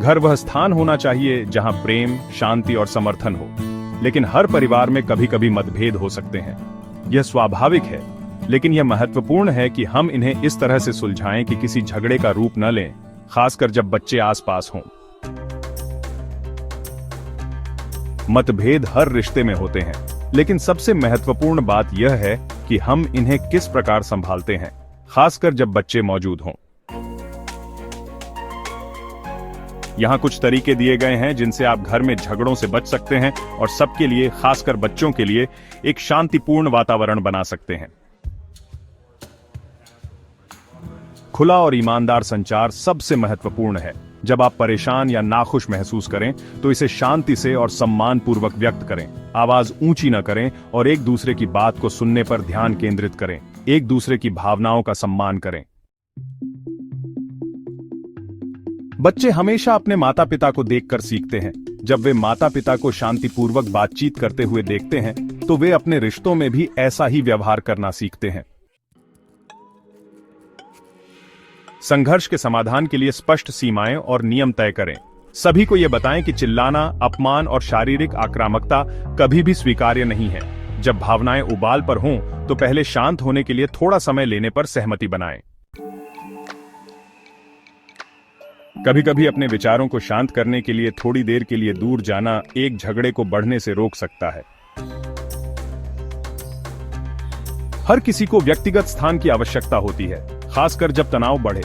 घर वह स्थान होना चाहिए जहां प्रेम, शांति और समर्थन हो। लेकिन हर परिवार में कभी कभी मतभेद हो सकते हैं। यह स्वाभाविक है, लेकिन यह महत्वपूर्ण है कि हम इन्हें इस तरह से सुलझाएं कि किसी झगड़े का रूप न लें, खासकर जब बच्चे आसपास हों। मतभेद हर रिश्ते में होते हैं, लेकिन सबसे महत्वपूर्ण बात यह है कि हम इन्हें किस प्रकार संभालते हैं, खासकर जब बच्चे मौजूद हों। यहां कुछ तरीके दिए गए हैं जिनसे आप घर में झगड़ों से बच सकते हैं और सबके लिए, खासकर बच्चों के लिए, एक शांतिपूर्ण वातावरण बना सकते हैं। खुला और ईमानदार संचार सबसे महत्वपूर्ण है। जब आप परेशान या नाखुश महसूस करें तो इसे शांति से और सम्मानपूर्वक व्यक्त करें। आवाज ऊंची न करें और एक दूसरे की बात को सुनने पर ध्यान केंद्रित करें। एक दूसरे की भावनाओं का सम्मान करें। बच्चे हमेशा अपने माता पिता को देखकर सीखते हैं। जब वे माता पिता को शांतिपूर्वक बातचीत करते हुए देखते हैं तो वे अपने रिश्तों में भी ऐसा ही व्यवहार करना सीखते हैं। संघर्ष के समाधान के लिए स्पष्ट सीमाएं और नियम तय करें। सभी को यह बताएं कि चिल्लाना, अपमान और शारीरिक आक्रामकता कभी भी स्वीकार्य नहीं है। जब भावनाएं उबाल पर हों तो पहले शांत होने के लिए थोड़ा समय लेने पर सहमति बनाएं। कभी कभी अपने विचारों को शांत करने के लिए थोड़ी देर के लिए दूर जाना एक झगड़े को बढ़ने से रोक सकता है। हर किसी को व्यक्तिगत स्थान की आवश्यकता होती है, खासकर जब तनाव बढ़े।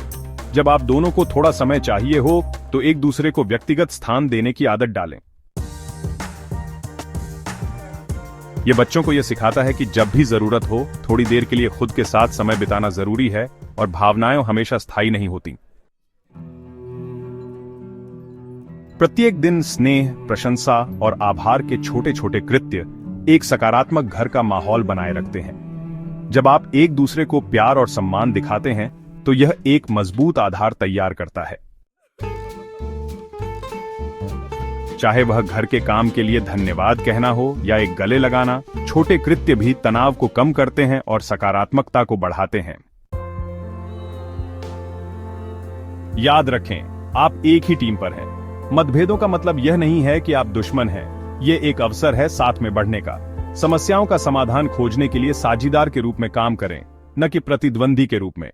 जब आप दोनों को थोड़ा समय चाहिए हो तो एक दूसरे को व्यक्तिगत स्थान देने की आदत डालें। यह बच्चों को यह सिखाता है कि जब भी जरूरत हो थोड़ी देर के लिए खुद के साथ समय बिताना जरूरी है और भावनाएं हमेशा स्थायी नहीं होती। प्रत्येक दिन स्नेह, प्रशंसा और आभार के छोटे छोटे कृत्य एक सकारात्मक घर का माहौल बनाए रखते हैं। जब आप एक दूसरे को प्यार और सम्मान दिखाते हैं तो यह एक मजबूत आधार तैयार करता है। चाहे वह घर के काम के लिए धन्यवाद कहना हो या एक गले लगाना, छोटे कृत्य भी तनाव को कम करते हैं और सकारात्मकता को बढ़ाते हैं। याद रखें, आप एक ही टीम पर हैं। मतभेदों का मतलब यह नहीं है कि आप दुश्मन हैं। यह एक अवसर है साथ में बढ़ने का। समस्याओं का समाधान खोजने के लिए साझीदार के रूप में काम करें, न कि प्रतिद्वंदी के रूप में।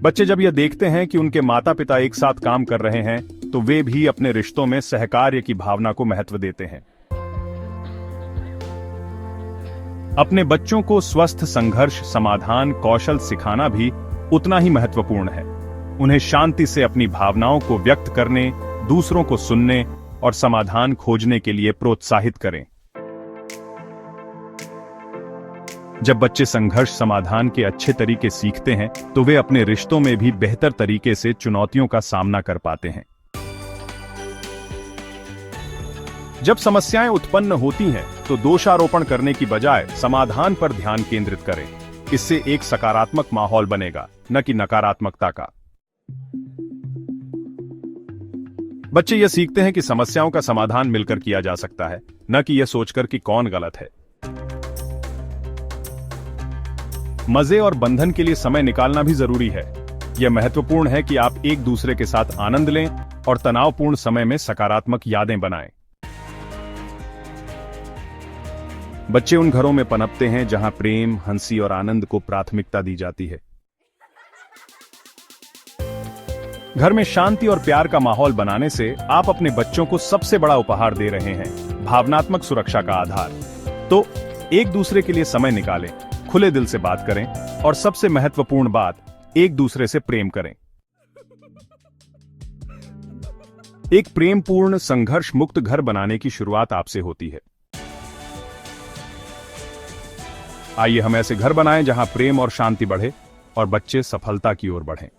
बच्चे जब यह देखते हैं कि उनके माता पिता एक साथ काम कर रहे हैं तो वे भी अपने रिश्तों में सहकार्य की भावना को महत्व देते हैं। अपने बच्चों को स्वस्थ संघर्ष समाधान कौशल सिखाना भी उतना ही महत्वपूर्ण है। उन्हें शांति से अपनी भावनाओं को व्यक्त करने, दूसरों को सुनने और समाधान खोजने के लिए प्रोत्साहित करें। जब बच्चे संघर्ष समाधान के अच्छे तरीके सीखते हैं तो वे अपने रिश्तों में भी बेहतर तरीके से चुनौतियों का सामना कर पाते हैं। जब समस्याएं उत्पन्न होती हैं तो दोषारोपण करने की बजाय समाधान पर ध्यान केंद्रित करें। इससे एक सकारात्मक माहौल बनेगा, न कि नकारात्मकता का। बच्चे यह सीखते हैं कि समस्याओं का समाधान मिलकर किया जा सकता है, न कि यह सोचकर कि कौन गलत है। मजे और बंधन के लिए समय निकालना भी जरूरी है। यह महत्वपूर्ण है कि आप एक दूसरे के साथ आनंद लें और तनावपूर्ण समय में सकारात्मक यादें बनाएं। बच्चे उन घरों में पनपते हैं जहां प्रेम, हंसी और आनंद को प्राथमिकता दी जाती है। घर में शांति और प्यार का माहौल बनाने से आप अपने बच्चों को सबसे बड़ा उपहार दे रहे हैं, भावनात्मक सुरक्षा का आधार। तो एक दूसरे के लिए समय निकालें, खुले दिल से बात करें और सबसे महत्वपूर्ण बात, एक दूसरे से प्रेम करें। एक प्रेमपूर्ण, संघर्ष मुक्त घर बनाने की शुरुआत आपसे होती है। आइए हम ऐसे घर बनाएं जहां प्रेम और शांति बढ़े और बच्चे सफलता की ओर बढ़ें।